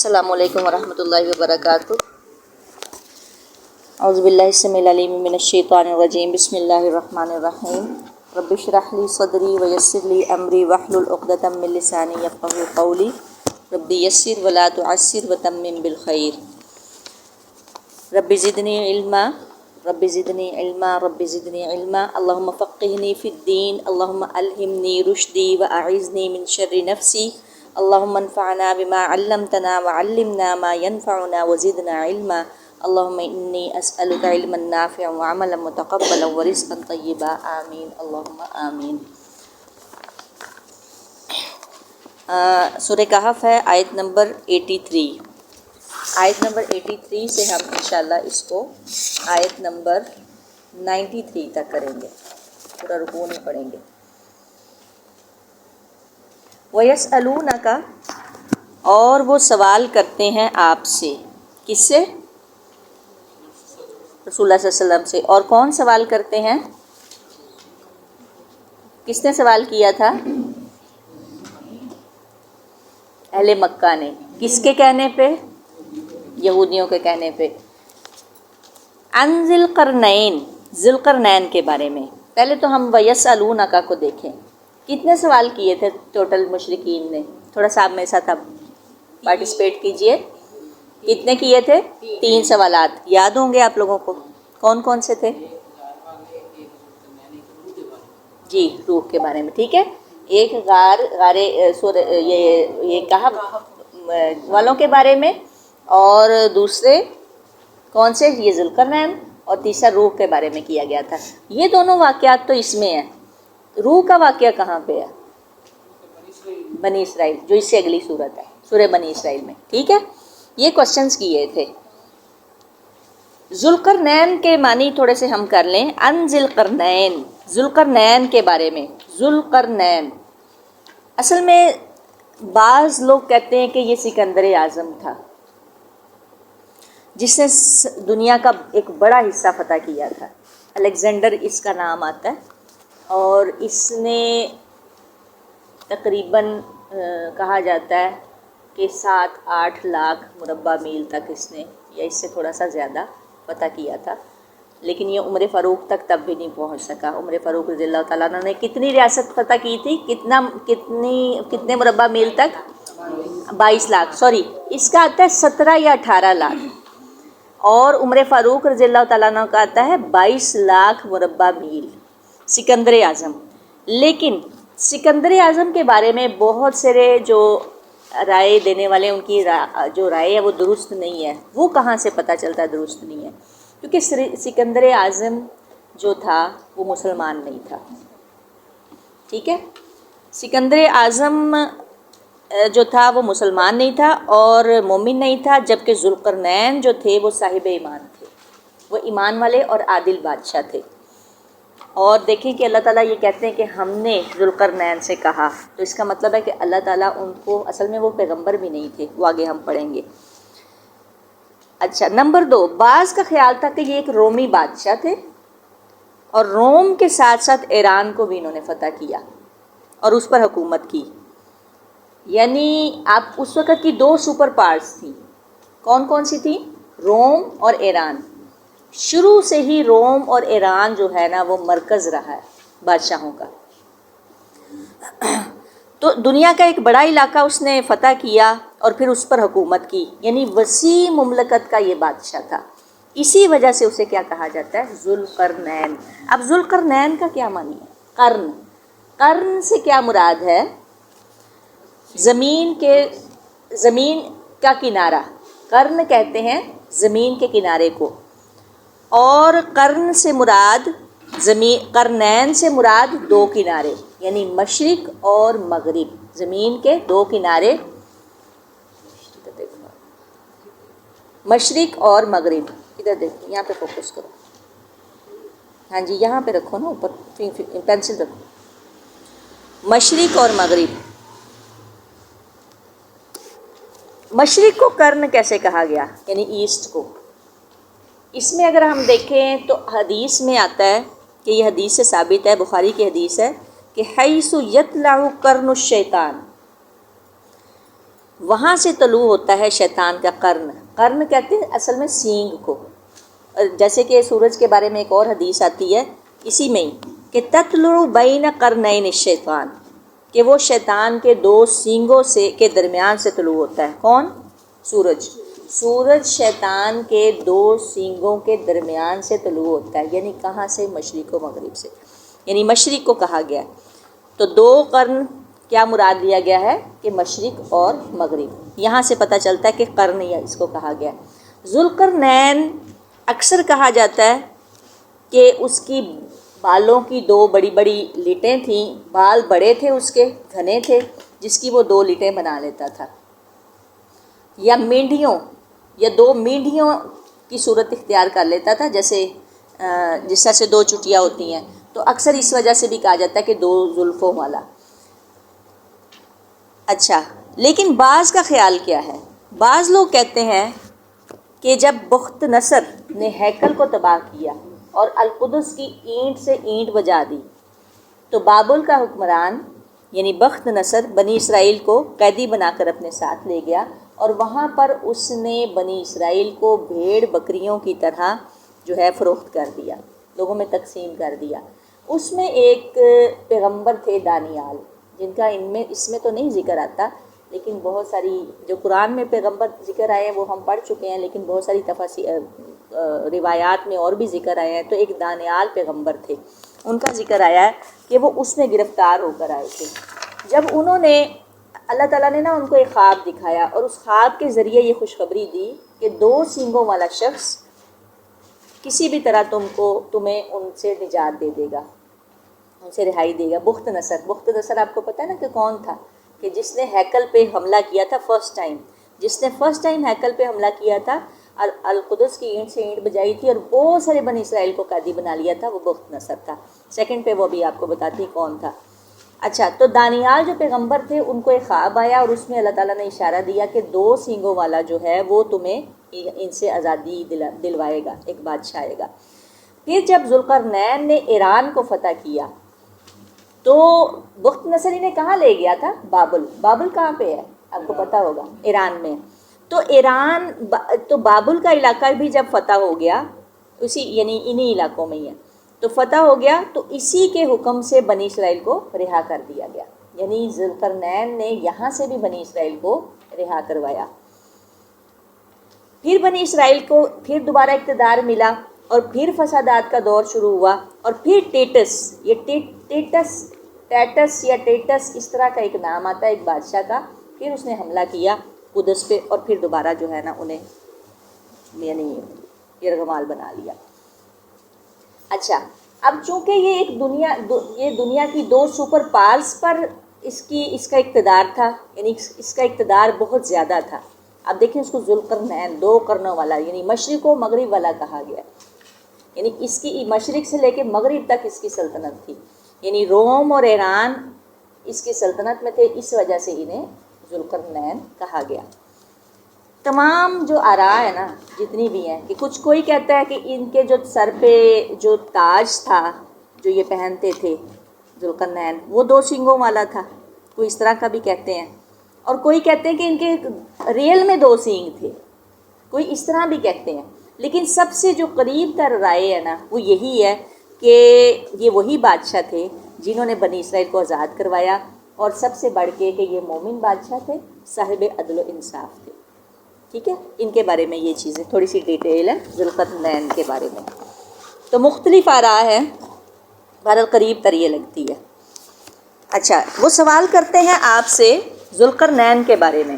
السلام علیکم ورحمۃ اللہ وبرکاتہ۔ اعوذ باللہ السمیع العلیم من الشیطان الرجیم، بسم اللہ الرحمن الرحیم۔ رب اشرح لی صدری ویسر لی امری واحلل عقدۃ من لسانی یفقہوا قولی، رب یسر ولا تعسر وتمم بالخیر۔ رب زدنی علما، رب زدنی علما، رب زدنی علما، اللہم فقہنی فی الدین، اللہم الہمنی رشدی واعذنی من شر نفسی، اللہم انفعنا بما علمتنا وعلمنا ما ينفعنا وزدنا علما، اللہم انی اسألک علما نافعا وعملا متقبلا ورزقا طیبا، آمین اللہم آمین۔ سورہ کہف ہے، آیت نمبر 83۔ آیت نمبر 83 سے ہم انشاءاللہ اس کو آیت نمبر 93 تک کریں گے، پورا رکوع نہیں پڑھیں گے۔ وَيَسْأَلُونَكَ، اور وہ سوال کرتے ہیں آپ سے، کس سے؟ رسول اللہ صلی اللہ علیہ وسلم سے۔ اور کون سوال کرتے ہیں؟ کس نے سوال کیا تھا؟ اہل مکہ نے۔ کس کے کہنے پہ؟ یہودیوں کے کہنے پہ۔ عن ذی القرنین، ذی القرنین کے بارے میں۔ پہلے تو ہم وَيَسْأَلُونَكَ کو دیکھیں، کتنے سوال کیے تھے ٹوٹل مشرکین نے؟ تھوڑا سا آپ میرے ساتھ اب پارٹیسپیٹ کیجئے۔ کتنے کیے تھے؟ 3 سوالات یاد ہوں گے آپ لوگوں کو، کون کون سے تھے؟ جی، روح کے بارے میں، ٹھیک ہے۔ ایک یہ کہف والوں کے بارے میں، اور دوسرے کون سے؟ یہ ذی القرنین، اور تیسرا روح کے بارے میں کیا گیا تھا۔ یہ دونوں واقعات تو اس میں ہیں۔ روح کا واقعہ کہاں پہ ہے؟ بنی اسرائیل، جو اس سے اگلی صورت ہے، سورہ بنی اسرائیل میں، ٹھیک ہے۔ یہ کوشچنز کیے تھے۔ ذوالقرنین کے معنی تھوڑے سے ہم کر لیں۔ ان ذی القرنین، ذوالقرنین کے بارے میں۔ ذوالقرنین اصل میں بعض لوگ کہتے ہیں کہ یہ سکندر اعظم تھا، جس نے دنیا کا ایک بڑا حصہ فتح کیا تھا۔ الیگزینڈر اس کا نام آتا ہے، اور اس نے تقریباً کہا جاتا ہے کہ 7-8 لاکھ مربع میل تک اس نے، یا اس سے تھوڑا سا زیادہ فتح کیا تھا، لیکن یہ عمر فاروق تک تب بھی نہیں پہنچ سکا۔ عمر فاروق رضی اللہ تعالیٰ عنہ نے کتنی ریاست فتح کی تھی؟ کتنے مربع میل تک؟ 22 لاکھ، سوری اس کا آتا ہے 17 یا 18 لاکھ، اور عمر فاروق رضی اللہ تعالیٰ عنہ کا آتا ہے 22 لاکھ مربع میل، سکندر اعظم۔ لیکن سکندر اعظم کے بارے میں بہت سارے جو رائے دینے والے، ان کی جو رائے ہے وہ درست نہیں ہے۔ وہ کہاں سے پتہ چلتا ہے درست نہیں ہے؟ کیونکہ سکندر اعظم جو تھا وہ مسلمان نہیں تھا، ٹھیک ہے۔ سکندر اعظم جو تھا وہ مسلمان نہیں تھا اور مومن نہیں تھا، جبکہ ذوالقرنین جو تھے وہ صاحب ایمان تھے، وہ ایمان والے اور عادل بادشاہ تھے۔ اور دیکھیں کہ اللہ تعالیٰ یہ کہتے ہیں کہ ہم نے ذوالقرنین سے کہا، تو اس کا مطلب ہے کہ اللہ تعالیٰ ان کو، اصل میں وہ پیغمبر بھی نہیں تھے، وہ آگے ہم پڑھیں گے۔ اچھا، نمبر 2، بعض کا خیال تھا کہ یہ ایک رومی بادشاہ تھے، اور روم کے ساتھ ساتھ ایران کو بھی انہوں نے فتح کیا اور اس پر حکومت کی۔ یعنی آپ اس وقت کی 2 سپر پاورز تھیں، کون کون سی تھیں؟ روم اور ایران۔ شروع سے ہی روم اور ایران جو ہے نا وہ مرکز رہا ہے بادشاہوں کا۔ تو دنیا کا ایک بڑا علاقہ اس نے فتح کیا اور پھر اس پر حکومت کی، یعنی وسیع مملکت کا یہ بادشاہ تھا۔ اسی وجہ سے اسے کیا کہا جاتا ہے؟ ذوالقرنین۔ اب ذوالقرنین کا کیا معنی ہے؟ قرن، قرن سے کیا مراد ہے؟ زمین کا کنارہ، قرن کہتے ہیں زمین کے کنارے کو، اور قرن سے مراد قرنین سے مراد 2 کنارے، یعنی مشرق اور مغرب، زمین کے 2 کنارے، مشرق اور مغرب۔ ادھر دیکھو، یہاں پہ فوکس کرو، ہاں جی یہاں پہ رکھو نا، اوپر پینسل رکھو، مشرق اور مغرب۔ مشرق کو قرن کیسے کہا گیا؟ یعنی ایسٹ کو۔ اس میں اگر ہم دیکھیں تو حدیث میں آتا ہے کہ یہ حدیث سے ثابت ہے، بخاری کی حدیث ہے کہ حیث یطلع قرن الشیطان، وہاں سے طلوع ہوتا ہے شیطان کا قرن. قرن کہتے ہیں اصل میں سینگ کو. جیسے کہ سورج کے بارے میں ایک اور حدیث آتی ہے اسی میں ہی کہ تطلع بین قرنین الشیطان، کہ وہ شیطان کے دو سینگوں سے کے درمیان سے طلوع ہوتا ہے. کون؟ سورج. سورج شیطان کے دو سینگوں کے درمیان سے طلوع ہوتا ہے. یعنی کہاں سے؟ مشرق و مغرب سے. یعنی مشرق کو کہا گیا. تو دو قرن کیا مراد لیا گیا ہے کہ مشرق اور مغرب. یہاں سے پتہ چلتا ہے کہ قرن یا اس کو کہا گیا. ذوالقرنین اکثر کہا جاتا ہے کہ اس کی بالوں کی دو بڑی بڑی لٹیں تھیں، بال بڑے تھے، اس کے گھنے تھے، جس کی وہ دو لٹیں بنا لیتا تھا. یا مینڈھیوں یا دو مینڈھیوں کی صورت اختیار کر لیتا تھا، جیسے جس طرح سے دو چٹیاں ہوتی ہیں. تو اکثر اس وجہ سے بھی کہا جاتا ہے کہ دو زلفوں والا. اچھا، لیکن بعض کا خیال کیا ہے؟ بعض لوگ کہتے ہیں کہ جب بخت نصر نے ہیکل کو تباہ کیا اور القدس کی اینٹ سے اینٹ بجا دی تو بابل کا حکمران یعنی بخت نصر بنی اسرائیل کو قیدی بنا کر اپنے ساتھ لے گیا، اور وہاں پر اس نے بنی اسرائیل کو بھیڑ بکریوں کی طرح جو ہے فروخت کر دیا، لوگوں میں تقسیم کر دیا. اس میں ایک پیغمبر تھے دانیال، جن کا اس میں تو نہیں ذکر آتا، لیکن بہت ساری جو قرآن میں پیغمبر ذکر آئے ہیں وہ ہم پڑھ چکے ہیں، لیکن بہت ساری روایات میں اور بھی ذکر آئے ہیں. تو ایک دانیال پیغمبر تھے، ان کا ذکر آیا ہے کہ وہ اس میں گرفتار ہو کر آئے تھے. جب انہوں نے اللہ تعالیٰ نے ان کو ایک خواب دکھایا اور اس خواب کے ذریعے یہ خوشخبری دی کہ دو سینگوں والا شخص کسی بھی طرح تمہیں ان سے نجات دے دے گا، ان سے رہائی دے گا. بخت نصر آپ کو پتہ ہے نا کہ کون تھا؟ کہ جس نے ہیکل پہ حملہ کیا تھا جس نے فرسٹ ٹائم ہیکل پہ حملہ کیا تھا، القدس کی اینٹ سے اینٹ بجائی تھی اور بہت سارے بنی اسرائیل کو قیدی بنا لیا تھا، وہ بخت نصر تھا. سیکنڈ پہ وہ بھی آپ کو بتاتی کون تھا. اچھا، تو دانیال جو پیغمبر تھے ان کو ایک خواب آیا اور اس میں اللہ تعالیٰ نے اشارہ دیا کہ دو سینگوں والا جو ہے وہ تمہیں ان سے آزادی دلوائے گا، ایک بادشاہ آئے گا. پھر جب ذوالقرنین نے ایران کو فتح کیا تو بخت نصر نے کہاں لے گیا تھا؟ بابل کہاں پہ ہے آپ کو پتہ ہوگا؟ ایران میں. تو بابل کا علاقہ بھی جب فتح ہو گیا، یعنی انہی علاقوں میں ہی ہے، تو فتح ہو گیا تو اسی کے حکم سے بنی اسرائیل کو رہا کر دیا گیا. یعنی ذوالقرنین نے یہاں سے بھی بنی اسرائیل کو رہا کروایا. پھر بنی اسرائیل کو پھر دوبارہ اقتدار ملا اور پھر فسادات کا دور شروع ہوا، اور پھر ٹیٹس اس طرح کا ایک نام آتا ہے ایک بادشاہ کا. پھر اس نے حملہ کیا قدس پہ اور پھر دوبارہ جو ہے نا انہیں یعنی یرغمال بنا لیا. اچھا، اب چونکہ یہ دنیا کی دو سپر پاورز پر اس کا اقتدار تھا، یعنی اس کا اقتدار بہت زیادہ تھا. اب دیکھیں اس کو ذوالقرنین، دو قرنوں والا، یعنی مشرق و مغرب والا کہا گیا. یعنی اس کی مشرق سے لے کے مغرب تک اس کی سلطنت تھی. یعنی روم اور ایران اس کی سلطنت میں تھے، اس وجہ سے انہیں ذوالقرنین کہا گیا. تمام جو آراء ہے نا جتنی بھی ہیں، کہ کوئی کہتا ہے کہ ان کے جو سر پہ جو تاج تھا جو یہ پہنتے تھے ذوالقرنین وہ دو سینگوں والا تھا، کوئی اس طرح کا بھی کہتے ہیں. اور کوئی کہتے ہیں کہ ان کے ریل میں دو سینگ تھے، کوئی اس طرح بھی کہتے ہیں. لیکن سب سے جو قریب تر رائے ہے نا وہ یہی ہے کہ یہ وہی بادشاہ تھے جنہوں نے بنی اسرائیل کو آزاد کروایا، اور سب سے بڑھ کے کہ یہ مومن بادشاہ تھے، صاحب عدل و انصاف تھے. ٹھیک ہے، ان کے بارے میں یہ چیزیں تھوڑی سی ڈیٹیل ہے ذوالقرنین کے بارے میں. تو مختلف آراء ہیں، بہرحال قریب تر یہ لگتی ہے. اچھا، وہ سوال کرتے ہیں آپ سے ذوالقرنین کے بارے میں.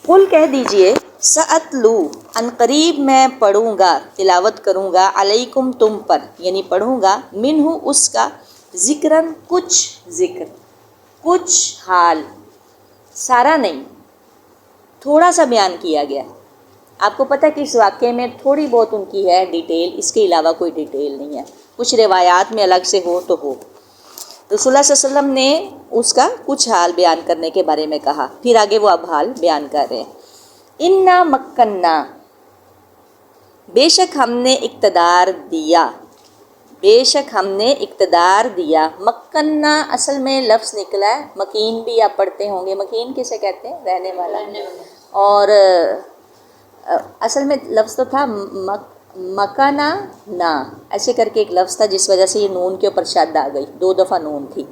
قل کہہ دیجئے سأتلو ان قریب میں پڑھوں گا، تلاوت کروں گا، علیکم تم پر، یعنی پڑھوں گا، منہ اس کا، ذکرن کچھ ذکر، کچھ حال، سارا نہیں، تھوڑا سا بیان کیا گیا. آپ کو پتہ ہے کہ اس واقعے میں تھوڑی بہت ان کی ہے ڈیٹیل، اس کے علاوہ کوئی ڈیٹیل نہیں ہے. کچھ روایات میں الگ سے ہو تو ہو. رسول اللہ صلی اللہ علیہ وسلم نے اس کا کچھ حال بیان کرنے کے بارے میں کہا. پھر آگے وہ اب حال بیان کر رہے ہیں. انا مکننا، بے شک ہم نے اقتدار دیا، بے شک ہم نے اقتدار دیا. مکنہ اصل میں لفظ نکلا ہے مکین، بھی آپ پڑھتے ہوں گے. مکین کسے کہتے ہیں؟ رہنے والا. اور اصل میں لفظ تو تھا مکانہ نا، ایسے کر کے ایک لفظ تھا جس وجہ سے یہ نون کے اوپر شد آ گئی، 2 دفعہ نون تھی.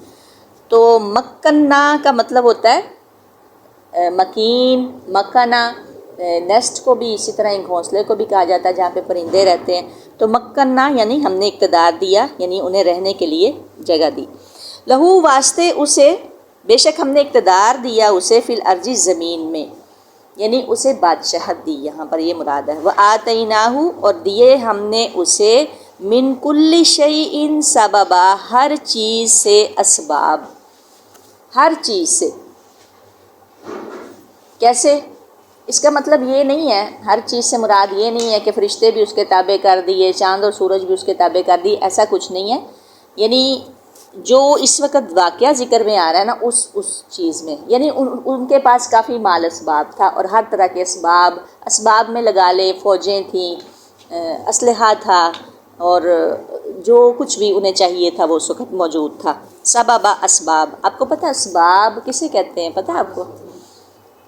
تو مکنہ کا مطلب ہوتا ہے مکین. مکانہ نیسٹ کو بھی اسی طرح ایک گھونسلے کو بھی کہا جاتا ہے جہاں پہ پرندے رہتے ہیں. تو مکنہ یعنی ہم نے اقتدار دیا، یعنی انہیں رہنے کے لیے جگہ دی. لہو واسطے اسے، بے شک ہم نے اقتدار دیا اسے، فی الارض زمین میں، یعنی اسے بادشاہت دی، یہاں پر یہ مراد ہے. وآتیناہ اور دیے ہم نے اسے، من کل شیء سببا ہر چیز سے اسباب، ہر چیز سے. کیسے؟ اس کا مطلب یہ نہیں ہے، ہر چیز سے مراد یہ نہیں ہے کہ فرشتے بھی اس کے تابع کر دیے، چاند اور سورج بھی اس کے تابع کر دیے، ایسا کچھ نہیں ہے. یعنی جو اس وقت واقعہ ذکر میں آ رہا ہے نا، اس چیز میں، یعنی ان کے پاس کافی مال اسباب تھا، اور ہر طرح کے اسباب میں لگا لے، فوجیں تھیں، اسلحہ تھا، اور جو کچھ بھی انہیں چاہیے تھا وہ اس وقت موجود تھا. سببا اسباب. آپ کو پتہ اسباب کسے کہتے ہیں؟ پتہ آپ کو؟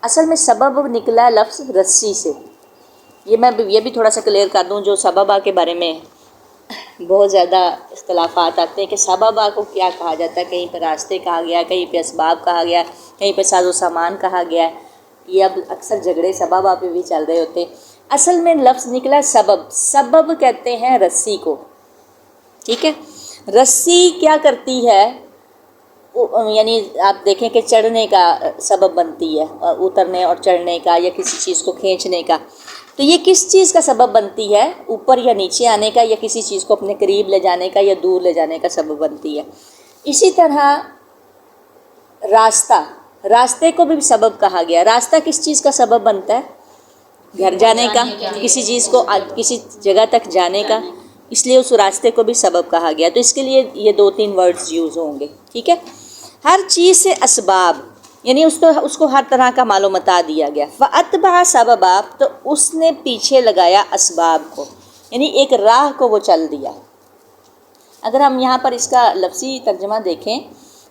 اصل میں سبب نکلا لفظ رسی سے. یہ بھی تھوڑا سا کلیئر کر دوں، جو سببا کے بارے میں بہت زیادہ اختلافات آتے ہیں کہ سببا کو کیا کہا جاتا ہے. کہیں پہ راستے کہا گیا، کہیں پہ اسباب کہا گیا، کہیں پہ ساز و سامان کہا گیا. یہ اب اکثر جھگڑے سببا پہ بھی چل رہے ہوتے ہیں. اصل میں لفظ نکلا سبب. سبب کہتے ہیں رسی کو، ٹھیک ہے. رسی کیا کرتی ہے؟ یعنی آپ دیکھیں کہ چڑھنے کا سبب بنتی ہے، اترنے اور چڑھنے کا، یا کسی چیز کو کھینچنے کا. تو یہ کس چیز کا سبب بنتی ہے؟ اوپر یا نیچے آنے کا، یا کسی چیز کو اپنے قریب لے جانے کا، یا دور لے جانے کا سبب بنتی ہے. اسی طرح راستے کو بھی سبب کہا گیا. راستہ کس چیز کا سبب بنتا ہے؟ گھر جانے کا، کسی چیز کو کسی جگہ تک جانے کا. اس لیے اس راستے کو بھی سبب کہا گیا. تو اس کے لیے یہ 2-3 ورڈز یوز ہوں گے، ٹھیک ہے. ہر چیز سے اسباب، یعنی اس کو ہر طرح کا مال و متاع دیا گیا. فَأَتْبَعَ سَبَبًا تو اس نے پیچھے لگایا اسباب کو، یعنی ایک راہ کو وہ چل دیا. اگر ہم یہاں پر اس کا لفظی ترجمہ دیکھیں،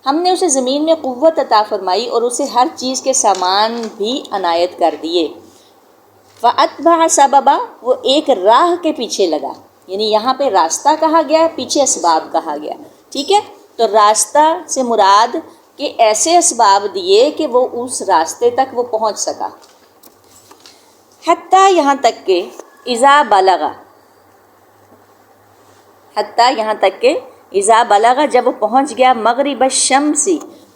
ہم نے اسے زمین میں قوت عطا فرمائی اور اسے ہر چیز کے سامان بھی عنایت کر دیے. فَأَتْبَعَ سَبَبًا وہ ایک راہ کے پیچھے لگا، یعنی یہاں پہ راستہ کہا گیا، پیچھے اسباب کہا گیا، ٹھیک ہے. تو راستہ سے مراد کہ ایسے اسباب دیے کہ وہ اس راستے تک وہ پہنچ سکا. حتیٰ یہاں تک کہ اذا بلغ، حتیٰ یہاں تک کہ اذا بلغ جب وہ پہنچ گیا، مغرب الشمس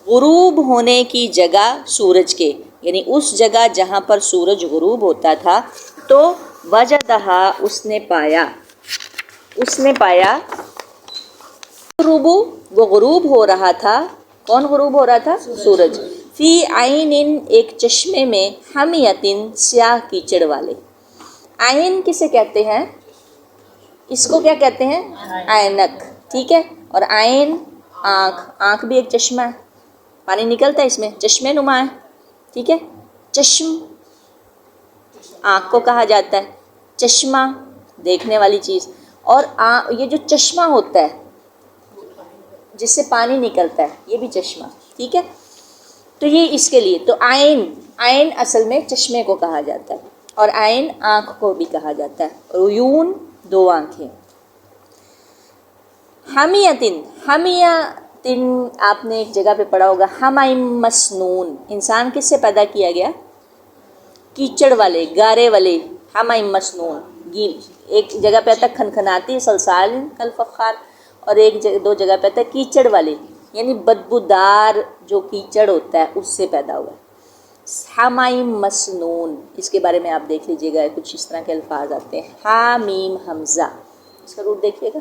غروب ہونے کی جگہ سورج کے، یعنی اس جگہ جہاں پر سورج غروب ہوتا تھا. تو وجدہا اس نے پایا غروب وہ غروب ہو رہا تھا. کون غروب ہو رہا تھا؟ سورج. فی عین ایک چشمے میں، حمیۃ سیاہ کیچڑ والے. عین کسے کہتے ہیں؟ اس کو کیا کہتے ہیں؟ عینک، ٹھیک ہے. اور عین آنکھ بھی ایک چشمہ ہے، پانی نکلتا ہے اس میں، چشمے نما ہے، ٹھیک ہے. چشم آنکھ کو کہا جاتا ہے، چشمہ دیکھنے والی چیز. اور یہ جو چشمہ ہوتا ہے جس سے پانی نکلتا ہے، یہ بھی چشمہ، ٹھیک ہے. تو یہ اس کے لیے تو عین اصل میں چشمے کو کہا جاتا ہے، اور عین آنکھ کو بھی کہا جاتا ہے. عیون 2 آنکھیں. حمیۃ آپ نے ایک جگہ پہ پڑھا ہوگا، حمیم مسنون. انسان کس سے پیدا کیا گیا؟ کیچڑ والے، گارے والے. حمیم مسنون ایک جگہ پہ آتا ہے کھنکھناتی سلسال کالفخار، اور 2 جگہ پہ آتا ہے کیچڑ والے، یعنی بدبودار جو کیچڑ ہوتا ہے اس سے پیدا ہوا ہے. حمیم مسنون، اس کے بارے میں آپ دیکھ لیجئے گا، کچھ اس طرح کے الفاظ آتے ہیں. حامیم حمزہ، اس کا روٹ دیکھیے گا،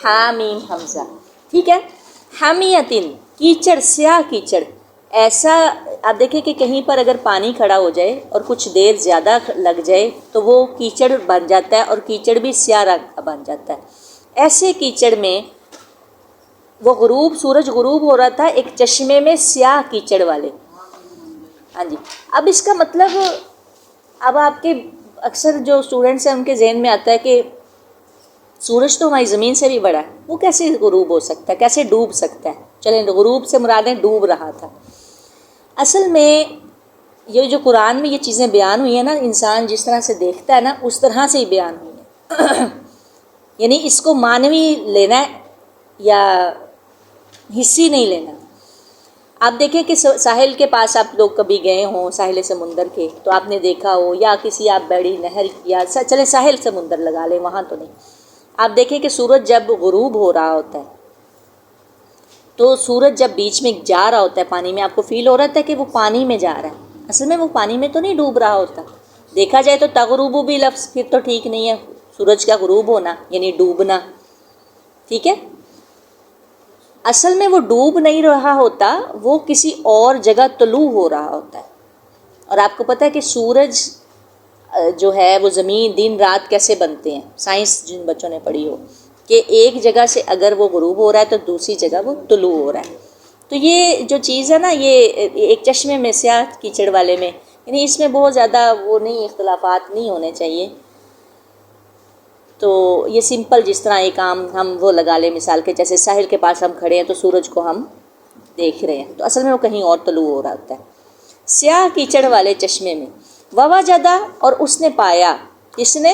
حامیم حمزہ، ٹھیک ہے. حمیۃ کیچڑ، سیاہ کیچڑ. ایسا آپ دیکھیں کہ کہیں پر اگر پانی کھڑا ہو جائے اور کچھ دیر زیادہ لگ جائے تو وہ کیچڑ بن جاتا ہے، اور کیچڑ بھی سیاہ رنگ کا بن جاتا ہے. ایسے کیچڑ میں وہ سورج غروب ہو رہا تھا ایک چشمے میں سیاہ کیچڑ والے. ہاں جی. اب اس کا مطلب، اب آپ کے اکثر جو اسٹوڈنٹس ہیں ان کے ذہن میں آتا ہے کہ سورج تو ہماری زمین سے بھی بڑا ہے، وہ کیسے غروب ہو سکتا ہے، کیسے ڈوب سکتا ہے؟ چلیں غروب سے مراد ہے ڈوب رہا تھا۔ اصل میں یہ جو قرآن میں یہ چیزیں بیان ہوئی ہیں نا، انسان جس طرح سے دیکھتا ہے نا اس طرح سے ہی بیان ہوئی ہیں یعنی اس کو معنوی لینا ہے یا حصی نہیں لینا۔ آپ دیکھیں کہ ساحل کے پاس آپ لوگ کبھی گئے ہوں، ساحل سمندر کے، تو آپ نے دیکھا ہو، یا کسی آپ بڑی نہر یا چلے ساحل سمندر لگا لیں، وہاں تو نہیں، آپ دیکھیں کہ سورج جب غروب ہو رہا ہوتا ہے تو سورج جب بیچ میں جا رہا ہوتا ہے پانی میں، آپ کو فیل ہو رہا تھا کہ وہ پانی میں جا رہا ہے، اصل میں وہ پانی میں تو نہیں ڈوب رہا ہوتا۔ دیکھا جائے تو تغرب بھی لفظ پھر تو ٹھیک نہیں ہے، سورج کا غروب ہونا یعنی ڈوبنا، ٹھیک ہے؟ اصل میں وہ ڈوب نہیں رہا ہوتا، وہ کسی اور جگہ طلوع ہو رہا ہوتا ہے۔ اور آپ کو پتہ ہے کہ سورج جو ہے وہ زمین دن رات کیسے بنتے ہیں، سائنس جن بچوں نے پڑھی ہو کہ ایک جگہ سے اگر وہ غروب ہو رہا ہے تو دوسری جگہ وہ طلوع ہو رہا ہے۔ تو یہ جو چیز ہے نا، یہ ایک چشمے میں سیاہ کیچڑ والے میں، یعنی اس میں بہت زیادہ وہ نہیں، اختلافات نہیں ہونے چاہیے۔ تو یہ سمپل جس طرح ایک عام ہم وہ لگا لیں مثال کے، جیسے ساحل کے پاس ہم کھڑے ہیں تو سورج کو ہم دیکھ رہے ہیں، تو اصل میں وہ کہیں اور طلوع ہو رہا ہوتا ہے، سیاہ کیچڑ والے چشمے میں۔ ووجدہ، اور اس نے پایا، کس نے؟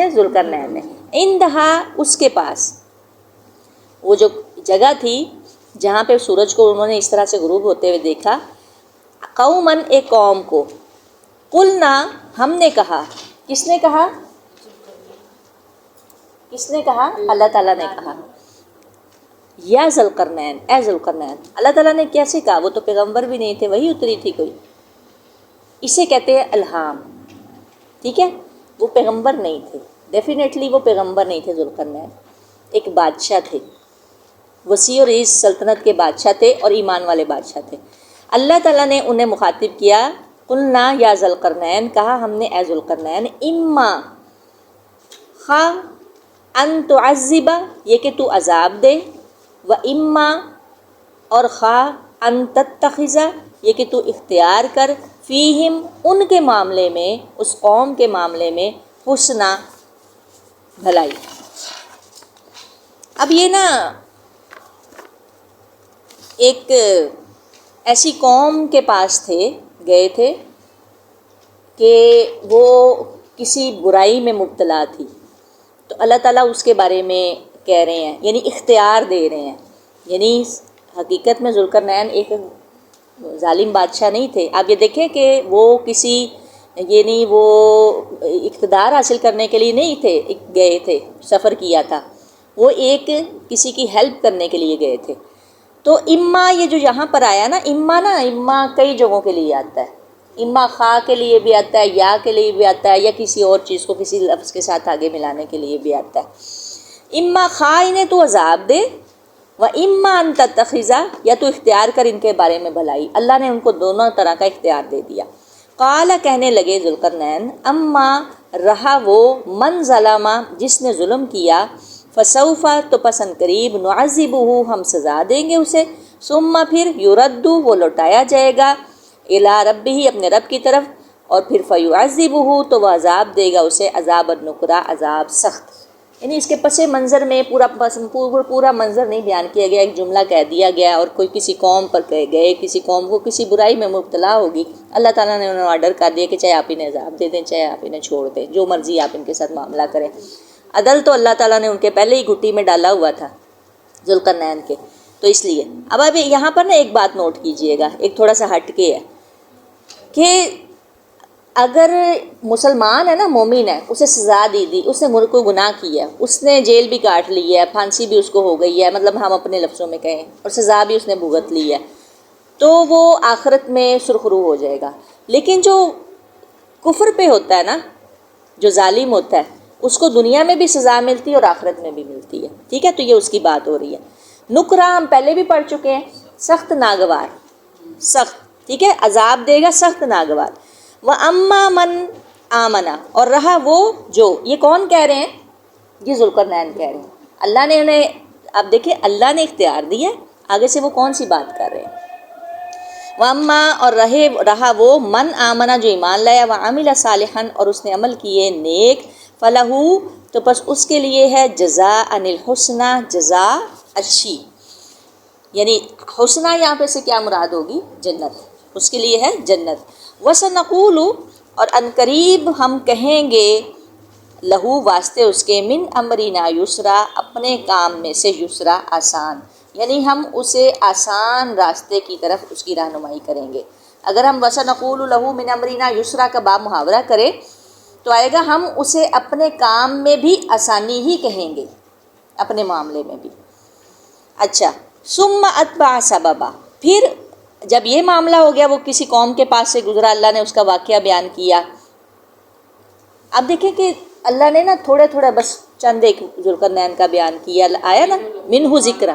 ذوالقرنین نے، عندہا، اس کے پاس، وہ جو جگہ تھی جہاں پہ سورج کو انہوں نے اس طرح سے غروب ہوتے ہوئے دیکھا، قومن، ایک قوم کو، قلنا، ہم نے کہا، کس نے کہا؟ کس نے کہا؟ اللہ تعالیٰ نے کہا، یا ذوالقرنین، اے ذوالقرنین۔ اللہ تعالیٰ نے کیسے کہا؟ وہ تو پیغمبر بھی نہیں تھے، وہی اتری تھی کوئی، اسے کہتے ہیں الہام، ٹھیک ہے؟ وہ پیغمبر نہیں تھے، ڈیفینیٹلی وہ پیغمبر نہیں تھے ذوالقرنین، ایک بادشاہ تھے، وسیع اور عز سلطنت کے بادشاہ تھے اور ایمان والے بادشاہ تھے۔ اللہ تعالیٰ نے انہیں مخاطب کیا، قلنا یا ذوالقرنین، کہا ہم نے اے ذوالقرنین، اما، خواہ، ان تعذب، یہ کہ تو عذاب دے، و اما، اور خواہ، ان تتخذ، یہ کہ تو اختیار کر، فیہم، ان کے معاملے میں، اس قوم کے معاملے میں، حسنا، بھلائی۔ اب یہ نا ایک ایسی قوم کے پاس گئے تھے کہ وہ کسی برائی میں مبتلا تھی، تو اللہ تعالیٰ اس کے بارے میں کہہ رہے ہیں، یعنی اختیار دے رہے ہیں، یعنی حقیقت میں ذوالقرنین ایک ظالم بادشاہ نہیں تھے۔ آپ یہ دیکھیں کہ وہ کسی، یعنی وہ اقتدار حاصل کرنے کے لیے نہیں گئے تھے، سفر کیا تھا، وہ ایک کسی کی ہیلپ کرنے کے لیے گئے تھے۔ تو اما، یہ جو یہاں پر آیا نا، اما کئی جگہوں کے لیے آتا ہے، اما خواہ کے لیے بھی آتا ہے، یا کے لیے بھی آتا ہے، یا کسی اور چیز کو کسی لفظ کے ساتھ آگے ملانے کے لیے بھی آتا ہے۔ اما، خواہ انہیں تو عذاب دے، و اما ان تتخذ، یا تو اختیار کر ان کے بارے میں بھلائی۔ اللہ نے ان کو دونوں طرح کا اختیار دے دیا۔ قال، کہنے لگے ذوالقرنین، اما، رہا وہ، من ظلم، جس نے ظلم کیا، فسوف، تو پسند قریب، نعذبہ، ہم سزا دیں گے اسے، ثم، پھر، یردو، وہ لوٹایا جائے گا، الی ربہ، اپنے رب کی طرف، اور پھر فیعذبہ، تو وہ عذاب دے گا اسے، عذاب النکرا، عذاب سخت۔ یعنی اس کے پس منظر میں پورا منظر نہیں بیان کیا گیا، ایک جملہ کہہ دیا گیا، اور کوئی کسی قوم پر گئے، کسی قوم کو کسی برائی میں مبتلا ہوگی، اللہ تعالیٰ نے انہیں آرڈر کر دیا کہ چاہے آپ انہیں عذاب دے دیں، چاہے آپ انہیں چھوڑ دیں، جو مرضی آپ ان کے ساتھ معاملہ کریں۔ عدل تو اللہ تعالیٰ نے ان کے پہلے ہی گھٹی میں ڈالا ہوا تھا ذوالقرنین کے، تو اس لیے اب یہاں پر نا ایک بات نوٹ کیجئے گا، ایک تھوڑا سا ہٹ کے ہے کہ اگر مسلمان ہے نا، مومن ہے، اسے سزا دی، اس نے کوئی گناہ کیا ہے، اس نے جیل بھی کاٹ لی ہے، پھانسی بھی اس کو ہو گئی ہے، مطلب ہم اپنے لفظوں میں کہیں، اور سزا بھی اس نے بھگت لی ہے، تو وہ آخرت میں سرخرو ہو جائے گا۔ لیکن جو کفر پہ ہوتا ہے نا، جو ظالم ہوتا ہے، اس کو دنیا میں بھی سزا ملتی ہے اور آخرت میں بھی ملتی ہے، ٹھیک ہے؟ تو یہ اس کی بات ہو رہی ہے۔ نکرا ہم پہلے بھی پڑھ چکے ہیں، سخت ناگوار، سخت، ٹھیک ہے؟ عذاب دے گا سخت ناگوار۔ وَأَمَّا مَنْ آمَنَ، اور رہا وہ جو، یہ کون کہہ رہے ہیں؟ یہ ذوالقرنین کہہ رہے ہیں، اللہ نے انہیں، اب دیکھیں اللہ نے اختیار دیا، آگے سے وہ کون سی بات کر رہے ہیں؟ وَأَمَّا، اور رہا وہ، من آمنہ، جو ایمان لایا، وَعَمِلَ صالحًا، اور اس نے عمل کیے نیک، فلہو تو بس اس کے لیے ہے جزاء الحسنہ جزا اچھی، یعنی حسنہ یہاں پہ سے کیا مراد ہوگی؟ جنت، اس کے لیے ہے جنت۔ وسنقول اور عنقریب ہم کہیں گے لہو واسطے اس کے من امرنا یسرا اپنے کام میں سے یسرا آسان، یعنی ہم اسے آسان راستے کی طرف اس کی رہنمائی کریں گے۔ اگر ہم وسنقول لہو من امرنا یسرا کا باب محاورہ کریں تو آئے گا ہم اسے اپنے کام میں بھی آسانی ہی کہیں گے، اپنے معاملے میں بھی۔ اچھا، ثم اتبع سببا، پھر جب یہ معاملہ ہو گیا، وہ کسی قوم کے پاس سے گزرا، اللہ نے اس کا واقعہ بیان کیا۔ اب دیکھیں کہ اللہ نے نا تھوڑے تھوڑے بس چند ایک ذوالقرنین کا بیان کیا، آیا نا منہ ذکر،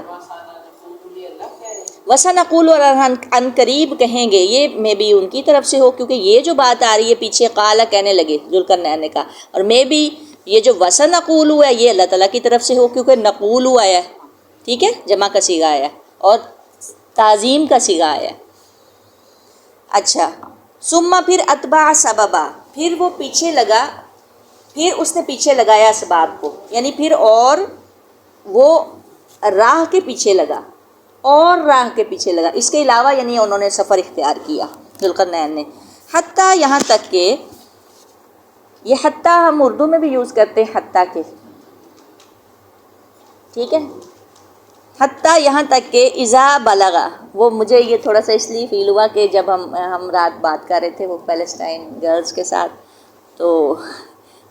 وسنقول اور ان قریب کہیں گے، یہ میں بھی ان کی طرف سے ہو، کیونکہ یہ جو بات آ رہی ہے پیچھے قالا کہنے لگے ذوالقرنین نے کہا، اور میں بھی یہ جو وسنقول ہے یہ اللہ تعالیٰ کی طرف سے ہو، کیونکہ نقول آیا ہے، ٹھیک ہے، جمع کا صیغہ آیا اور تعظیم کا صیغہ آیا۔ اچھا، ثم پھر اتبع سببا، پھر وہ پیچھے لگا، پھر اس نے پیچھے لگایا اسباب کو، یعنی پھر اور وہ راہ کے پیچھے لگا، اور راہ کے پیچھے لگا، اس کے علاوہ یعنی انہوں نے سفر اختیار کیا ذوالقرنین نے، حتیٰ یہاں تک کہ، یہ حتیٰ ہم اردو میں بھی یوز کرتے ہیں حتیٰ کے، ٹھیک ہے، حتیٰ یہاں تک کہ اذا بلغا، وہ مجھے یہ تھوڑا سا اس لیے فیل ہوا کہ جب ہم رات بات کر رہے تھے وہ پیلسٹائن گرلز کے ساتھ، تو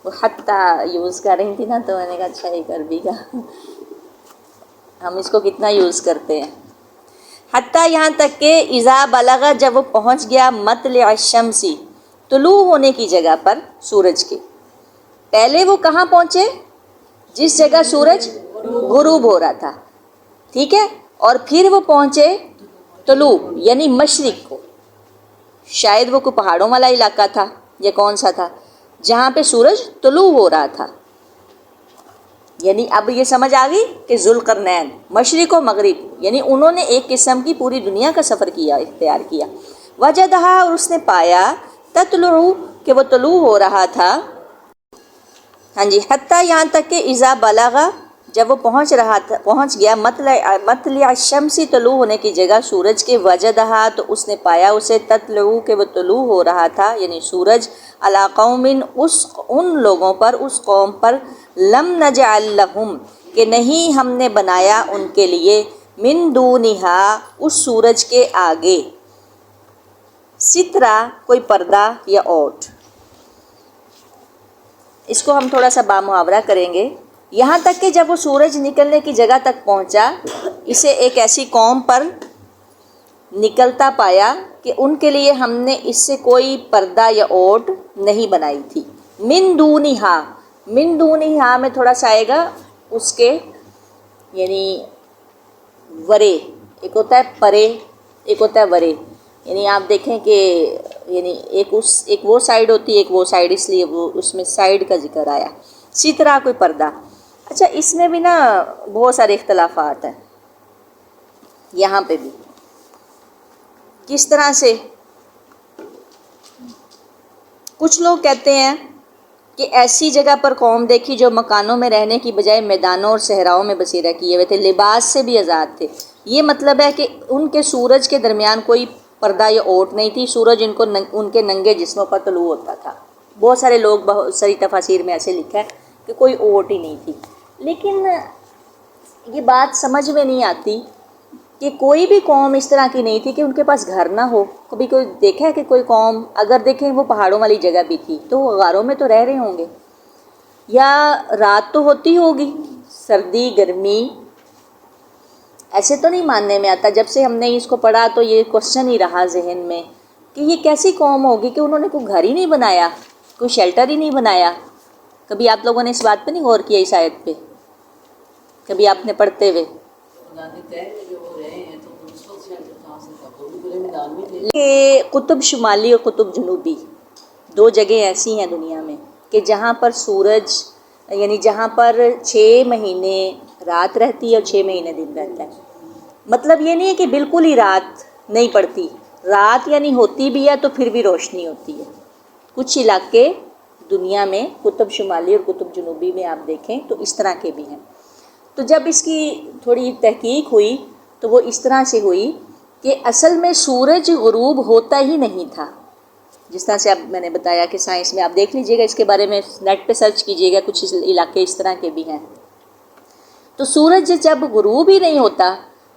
وہ حتیٰ یوز کر رہی تھی نا، تو میں نے کہا اچھا ایک عربی کا ہم اس کو کتنا یوز کرتے ہیں۔ حتیٰ یہاں تک کہ اذا بلغا، جب وہ پہنچ گیا مطلع الشمس، طلوع ہونے کی جگہ پر سورج کے، پہلے وہ کہاں پہنچے؟ جس جگہ سورج غروب ہو رہا تھا، ٹھیک ہے، اور پھر وہ پہنچے طلوع یعنی مشرق کو، شاید وہ کوئی پہاڑوں والا علاقہ تھا یا کون سا تھا جہاں پہ سورج طلوع ہو رہا تھا، یعنی اب یہ سمجھ آ گئی کہ ذوالقرنین مشرق و مغرب، یعنی انہوں نے ایک قسم کی پوری دنیا کا سفر کیا، اختیار کیا۔ وجدہا، اور اس نے پایا، تطلع، کہ وہ طلوع ہو رہا تھا، ہاں جی، حتیٰ یہاں تک کہ اذا بلغا، جب وہ پہنچ گیا مطلع الشمس، طلوع ہونے کی جگہ سورج کے، وجدہا، تو اس نے پایا اسے، تطلع، کہ وہ طلوع ہو رہا تھا یعنی سورج، علی قوم، ان لوگوں پر، اس قوم پر، لم نجعل لہم، کہ نہیں ہم نے بنایا ان کے لیے، من دونہا، اس سورج کے آگے، سترہ، کوئی پردہ یا اوٹ۔ اس کو ہم تھوڑا سا بامحاورہ کریں گے، یہاں تک کہ جب وہ سورج نکلنے کی جگہ تک پہنچا، اسے ایک ایسی قوم پر نکلتا پایا کہ ان کے لیے ہم نے اس سے کوئی پردہ یا اوٹ نہیں بنائی تھی۔ من دونہا، من دونہا میں تھوڑا سا آئے گا اس کے یعنی ورے، ایک ہوتا ہے پرے، ایک ہوتا ہے ورے، یعنی آپ دیکھیں کہ یعنی ایک وہ سائیڈ ہوتی ہے، ایک وہ سائیڈ، اس لیے وہ اس میں سائیڈ کا ذکر آیا، اسی طرح کوئی پردہ۔ اچھا، اس میں بھی نا بہت سارے اختلافات ہیں، یہاں پہ بھی کس طرح سے، کچھ لوگ کہتے ہیں کہ ایسی جگہ پر قوم دیکھی جو مکانوں میں رہنے کی بجائے میدانوں اور صحراؤں میں بسیرہ کیے ہوئے تھے، لباس سے بھی آزاد تھے۔ یہ مطلب ہے کہ ان کے سورج کے درمیان کوئی پردہ یا اوٹ نہیں تھی، سورج ان کے ننگے جسموں پر طلوع ہوتا تھا۔ بہت سارے لوگ، بہت ساری تفاسیر میں ایسے لکھا ہے کہ کوئی اوٹ ہی نہیں تھی، لیکن یہ بات سمجھ میں نہیں آتی کہ کوئی بھی قوم اس طرح کی نہیں تھی کہ ان کے پاس گھر نہ ہو۔ کبھی کوئی دیکھا ہے کہ کوئی قوم، اگر دیکھیں وہ پہاڑوں والی جگہ بھی تھی تو وہ غاروں میں تو رہ رہے ہوں گے، یا رات تو ہوتی ہوگی، سردی گرمی، ایسے تو نہیں ماننے میں آتا۔ جب سے ہم نے اس کو پڑھا تو یہ کوشچن ہی رہا ذہن میں کہ یہ کیسی قوم ہوگی کہ انہوں نے کوئی گھر ہی نہیں بنایا، کوئی شیلٹر ہی نہیں بنایا۔ کبھی آپ لوگوں نے اس بات پہ نہیں غور کیا، اس آیت پہ کبھی آپ نے پڑھتے ہوئے؟ کہ قطب شمالی اور قطب جنوبی دو جگہیں ایسی ہیں دنیا میں کہ جہاں پر سورج، یعنی جہاں پر 6 مہینے رات رہتی ہے اور 6 مہینے دن رہتا ہے۔ مطلب یہ نہیں ہے کہ بالکل ہی رات نہیں پڑتی، رات یعنی ہوتی بھی ہے تو پھر بھی روشنی ہوتی ہے۔ کچھ علاقے دنیا میں قطب شمالی اور قطب جنوبی میں آپ دیکھیں تو اس طرح کے بھی ہیں۔ تو جب اس کی تھوڑی تحقیق ہوئی تو وہ اس طرح سے ہوئی کہ اصل میں سورج غروب ہوتا ہی نہیں تھا، جس طرح سے اب میں نے بتایا کہ سائنس میں آپ دیکھ لیجئے گا، اس کے بارے میں نیٹ پہ سرچ کیجئے گا، کچھ علاقے اس طرح کے بھی ہیں۔ تو سورج جب غروب ہی نہیں ہوتا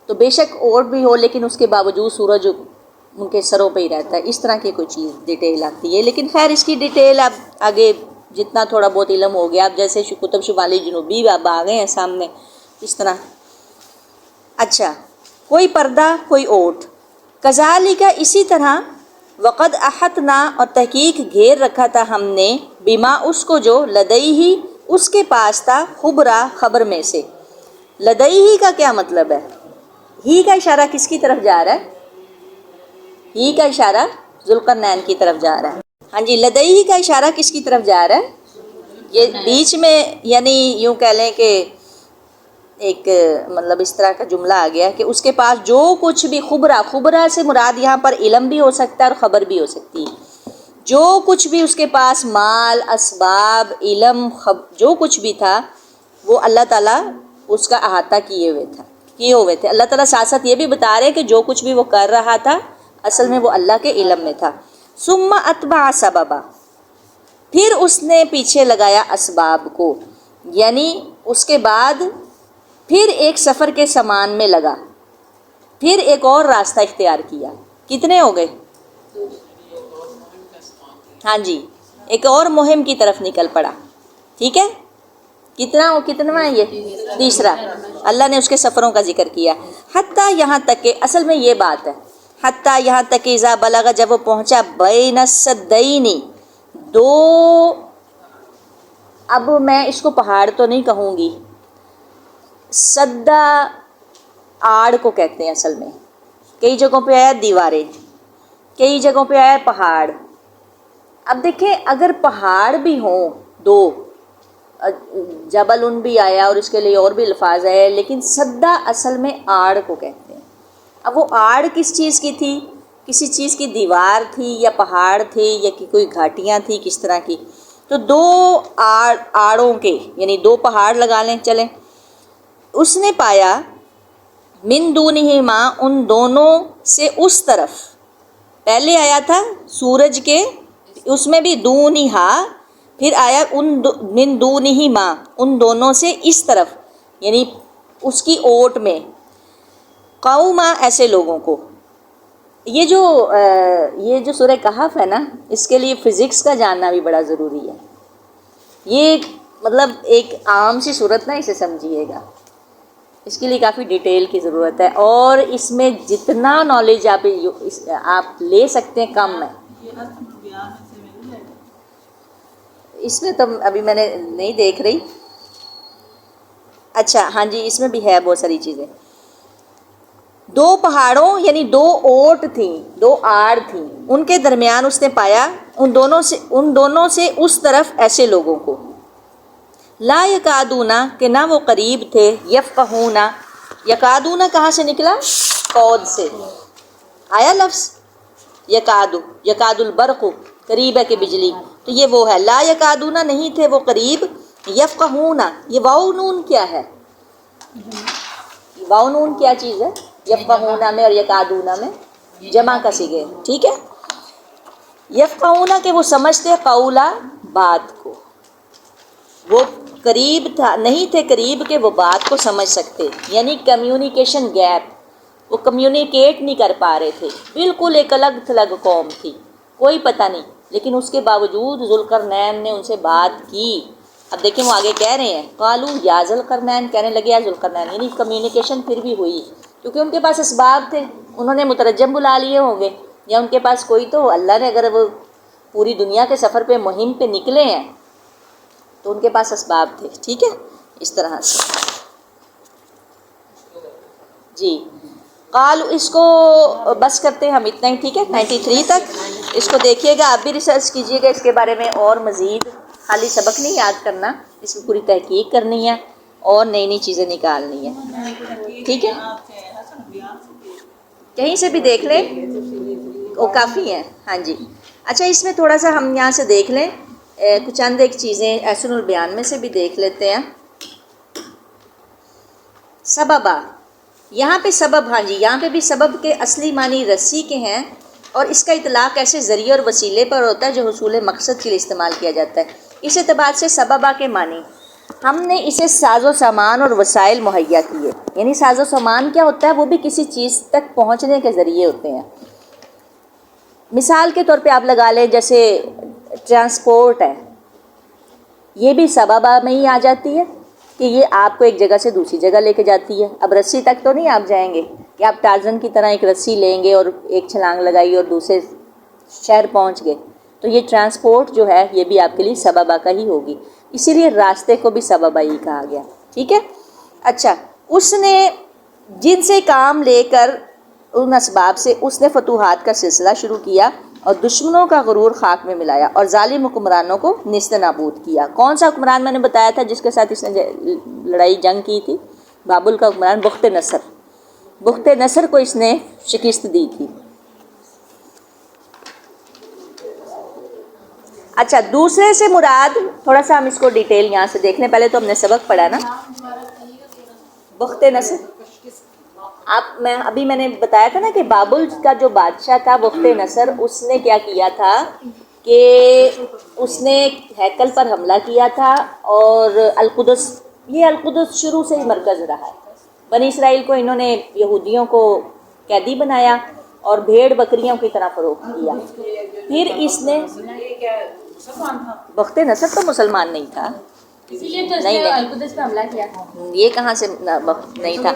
تو بے شک اور بھی ہو، لیکن اس کے باوجود سورج ان کے سروں پہ ہی رہتا ہے، اس طرح کی کوئی چیز ڈیٹیل آتی ہے۔ لیکن خیر اس کی ڈیٹیل اب آگے جتنا تھوڑا بہت علم ہو گیا، اب جیسے قطب شمالی جنوبی اب آ گئے ہیں سامنے اس طرح۔ اچھا، کوئی پردہ کوئی اوٹ، کذالک اسی طرح، وقد احطنا اور تحقیق گھیر رکھا تھا ہم نے، بما اس کو جو لدیہ اس کے پاس تھا، خبرا خبر میں سے۔ لدیہ کا کیا مطلب ہے؟ ہی کا اشارہ کس کی طرف جا رہا ہے؟ ہی کا اشارہ ذوالقرنین کی طرف جا رہا ہے۔ ہاں جی، لدیہ کا اشارہ کس کی طرف جا رہا ہے؟ یہ بیچ میں یعنی یوں کہہ لیں کہ ایک مطلب اس طرح کا جملہ آ گیا کہ اس کے پاس جو کچھ بھی، خبرہ سے مراد یہاں پر علم بھی ہو سکتا ہے اور خبر بھی ہو سکتی ہے۔ جو کچھ بھی اس کے پاس مال، اسباب، علم، جو کچھ بھی تھا وہ اللہ تعالیٰ اس کا احاطہ کیے ہوئے تھے۔ اللہ تعالیٰ ساتھ ساتھ یہ بھی بتا رہے کہ جو کچھ بھی وہ کر رہا تھا اصل میں وہ اللہ کے علم میں تھا۔ ثم اتبع سببا، پھر اس نے پیچھے لگایا اسباب کو، یعنی اس کے بعد پھر ایک سفر کے سامان میں لگا، پھر ایک اور راستہ اختیار کیا۔ کتنے ہو گئے؟ ہاں جی، ایک اور مہم کی طرف نکل پڑا، ٹھیک ہے؟ کتنا ہے یہ؟ تیسرا۔ اللہ نے اس کے سفروں کا ذکر کیا، حتیٰ یہاں تک کہ، اصل میں یہ بات ہے، حتیٰ یہاں تک کہ اذا بلغ، جب وہ پہنچا، بین السدین، دو، اب میں اس کو پہاڑ تو نہیں کہوں گی، سدا آڑ کو کہتے ہیں اصل میں، کئی جگہوں پہ آیا دیواریں، کئی جگہوں پہ آیا پہاڑ۔ اب دیکھیں اگر پہاڑ بھی ہوں دو، جبل ان بھی آیا اور اس کے لیے اور بھی الفاظ آئے، لیکن سدا اصل میں آڑ کو کہتے ہیں۔ اب وہ آڑ کس چیز کی تھی؟ کسی چیز کی دیوار تھی یا پہاڑ تھی یا کوئی گھاٹیاں تھی، کس طرح کی؟ تو دو آڑوں کے، یعنی دو پہاڑ لگا لیں چلیں۔ اس نے پایا، من دونہما، ان دونوں سے اس طرف، پہلے آیا تھا سورج کے، اس میں بھی دونہا، پھر آیا من دونہما، ان دونوں سے اس طرف، یعنی اس کی اوٹ میں، قوما، ایسے لوگوں کو۔ یہ جو سورہ کہف ہے نا، اس کے لیے فزکس کا جاننا بھی بڑا ضروری ہے۔ یہ مطلب ایک عام سی صورت نہ اسے سمجھیے گا، اس کے لیے کافی ڈیٹیل کی ضرورت ہے، اور اس میں جتنا نالج آپ لے سکتے ہیں کم ہے۔ اس میں تو ابھی میں نے نہیں دیکھ رہی۔ اچھا ہاں جی، اس میں بھی ہے بہت ساری چیزیں۔ دو پہاڑوں یعنی دو اوٹ تھیں، دو آڑ تھیں، ان کے درمیان اس نے پایا، ان دونوں سے اس طرف ایسے لوگوں کو، لا یکادون، کہ نہ وہ قریب تھے، یفقہون، یکادون کہاں سے نکلا؟ قود سے آیا لفظ، یکاد البرق، قریب ہے کہ بجلی، تو یہ وہ ہے، لا یکادون، نہیں تھے وہ قریب، یفقہون، یہ واو نون کیا ہے؟ واو نون کیا چیز ہے؟ یفقہون میں اور یکادون میں جمع کا صیغہ، ٹھیک ہے؟ یفقہون کہ وہ سمجھتے، قولا، بات کو، وہ قریب تھا، نہیں تھے قریب کہ وہ بات کو سمجھ سکتے، یعنی کمیونیکیشن گیپ، وہ کمیونیکیٹ نہیں کر پا رہے تھے، بالکل ایک الگ تھلگ قوم تھی، کوئی پتہ نہیں، لیکن اس کے باوجود ذوالقرنین نے ان سے بات کی۔ اب دیکھیں وہ آگے کہہ رہے ہیں، قالو یا ذوالقرنین، کہنے لگے یا ذوالقرنین، یعنی کمیونیکیشن پھر بھی ہوئی، کیونکہ ان کے پاس اسباب تھے، انہوں نے مترجم بلا لیے ہوں گے، یا ان کے پاس کوئی، تو اللہ نے اگر وہ پوری دنیا کے سفر پہ، مہم پہ نکلے ہیں تو ان کے پاس اسباب تھے، ٹھیک ہے؟ اس طرح سے جی۔ قال، اس کو بس کرتے ہیں ہم اتنا ہی، ٹھیک ہے؟ 93 تک اس کو دیکھیے گا، آپ بھی ریسرچ کیجیے گا اس کے بارے میں، اور مزید خالی سبق نہیں یاد کرنا، اس میں پوری تحقیق کرنی ہے اور نئی نئی چیزیں نکالنی ہے، ٹھیک ہے؟ کہیں سے بھی دیکھ لیں وہ کافی ہیں، ہاں جی۔ اچھا اس میں تھوڑا سا ہم یہاں سے دیکھ لیں کچھ چند ایک چیزیں احسن البیان میں سے بھی دیکھ لیتے ہیں. سببا، یہاں پہ سبب، ہاں جی یہاں پہ بھی سبب کے اصلی معنی رسی کے ہیں، اور اس کا اطلاق ایسے ذریعے اور وسیلے پر ہوتا ہے جو حصول مقصد کے لیے استعمال کیا جاتا ہے. اس اعتبار سے سببا کے معنی، ہم نے اسے ساز و سامان اور وسائل مہیا کیے. یعنی ساز و سامان کیا ہوتا ہے؟ وہ بھی کسی چیز تک پہنچنے کے ذریعے ہوتے ہیں. مثال کے طور پہ آپ لگا لیں جیسے ٹرانسپورٹ ہے، یہ بھی سببا میں ہی آ جاتی ہے کہ یہ آپ کو ایک جگہ سے دوسری جگہ لے کے جاتی ہے. اب رسی تک تو نہیں آپ جائیں گے کہ آپ ٹارزن کی طرح ایک رسی لیں گے اور ایک چھلانگ لگائی اور دوسرے شہر پہنچ گئے. تو یہ ٹرانسپورٹ جو ہے یہ بھی آپ کے لیے سببا کا ہی ہوگی. اسی لیے راستے کو بھی سببا ہی کہا گیا. ٹھیک ہے. اچھا، اس نے جن سے کام لے کر ان اسباب سے اس نے فتوحات کا سلسلہ شروع کیا اور دشمنوں کا غرور خاک میں ملایا اور ظالم حکمرانوں کو نیست نابود کیا. کون سا حکمران میں نے بتایا تھا جس کے ساتھ اس نے لڑائی جنگ کی تھی؟ بابل کا حکمران بخت نصر. بخت نصر کو اس نے شکست دی تھی. اچھا، دوسرے سے مراد، تھوڑا سا ہم اس کو ڈیٹیل یہاں سے دیکھ لیں. پہلے تو ہم نے سبق پڑھا نا بخت نصر. میں نے بتایا تھا نا کہ بابل کا جو بادشاہ تھا بخت نصر، اس نے کیا کیا تھا کہ اس نے ہیکل پر حملہ کیا تھا اور القدس، یہ القدس شروع سے ہی مرکز رہا ہے. بنی اسرائیل کو انہوں نے یہودیوں کو قیدی بنایا اور بھیڑ بکریوں کی طرح فروخت کیا. پھر اس نے بخت نصر تو مسلمان نہیں تھا، اسی لیے تو اس نے القدس پہ حملہ کیا تھا. یہ کہاں سے نہیں تھا؟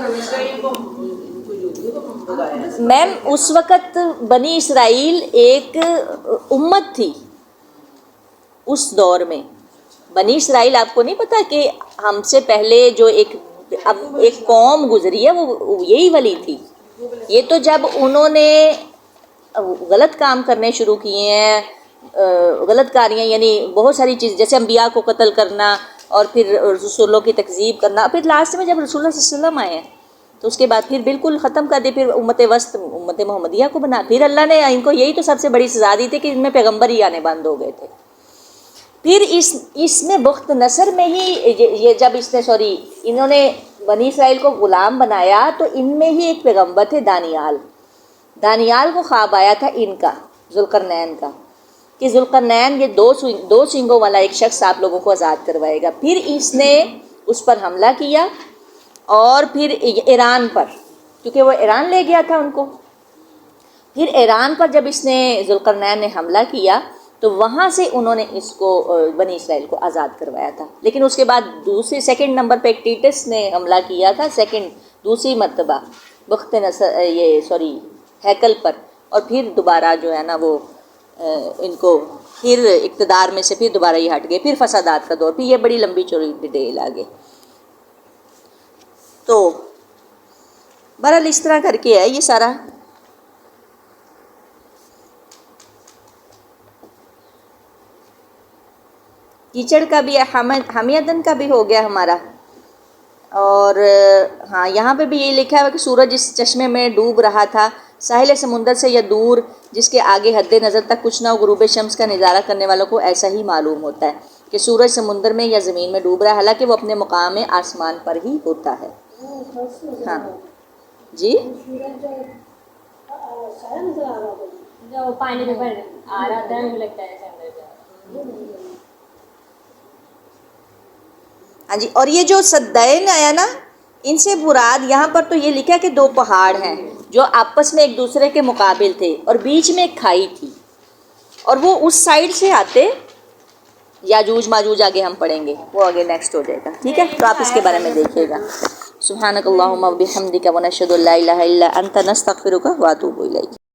میم اس وقت بنی اسرائیل ایک امت تھی. اس دور میں بنی اسرائیل، آپ کو نہیں پتا کہ ہم سے پہلے جو ایک قوم گزری ہے وہ یہی والی تھی. یہ تو جب انہوں نے غلط کام کرنے شروع کیے ہیں، غلط کاریاں، یعنی بہت ساری چیز جیسے انبیاء کو قتل کرنا اور پھر رسولوں کی تکذیب کرنا، پھر لاسٹ میں جب رسول اللہ صلی اللہ علیہ وسلم آئے ہیں تو اس کے بعد پھر بالکل ختم کر دی. پھر امت وسط، امت محمدیہ کو بنا. پھر اللہ نے ان کو یہی تو سب سے بڑی سزا دی تھی کہ ان میں پیغمبر ہی آنے بند ہو گئے تھے. پھر اس میں بخت نصر میں ہی یہ جب انہوں نے بنی اسرائیل کو غلام بنایا تو ان میں ہی ایک پیغمبر تھے دانیال کو خواب آیا تھا ان کا، ذوالقرنین کا، کہ ذوالقرنین یہ دو سینگوں والا ایک شخص آپ لوگوں کو آزاد کروائے گا. پھر اس نے اس پر حملہ کیا اور پھر ایران پر، کیونکہ وہ ایران لے گیا تھا ان کو. پھر ایران پر جب اس نے ذوالقرنین نے حملہ کیا تو وہاں سے انہوں نے اس کو بنی اسرائیل کو آزاد کروایا تھا. لیکن اس کے بعد سیکنڈ نمبر پہ ایک ٹیٹس نے حملہ کیا تھا، دوسری مرتبہ بخت نصر ہیکل پر، اور پھر دوبارہ جو ہے نا وہ ان کو پھر اقتدار میں سے پھر دوبارہ یہ ہٹ گئے. پھر فسادات کا دور، پھر یہ بڑی لمبی چوڑی ڈیٹیل آگے. تو بہرحال اس طرح کر کے ہے یہ سارا. کیچڑ کا بھی حمیدن کا بھی ہو گیا ہمارا. اور ہاں یہاں پہ بھی یہی لکھا ہے کہ سورج اس چشمے میں ڈوب رہا تھا، ساحل سمندر سے یا دور جس کے آگے حد نظر تک کچھ نہ ہو. غروب شمس کا نظارہ کرنے والوں کو ایسا ہی معلوم ہوتا ہے کہ سورج سمندر میں یا زمین میں ڈوب رہا ہے، حالانکہ وہ اپنے مقام میں آسمان پر ہی ہوتا ہے. ہاں جی، جو پانی میں آ رہا تھا مجھے لگتا ہے ایسا. ہاں جی. اور یہ جو سدین آیا نا، ان سے مراد یہاں پر تو یہ لکھا کہ دو پہاڑ ہیں جو آپس میں ایک دوسرے کے مقابل تھے اور بیچ میں ایک کھائی تھی، اور وہ اس سائڈ سے آتے. یاجوج ماجوج آگے ہم پڑھیں گے، وہ آگے نیکسٹ ہو جائے گا. ٹھیک ہے، تو آپ اس کے بارے میں دیکھیے گا. سبحانک اللہم و بحمدک و نشہد ان لا الہ الا انت نستغفرک و اتوب الیک.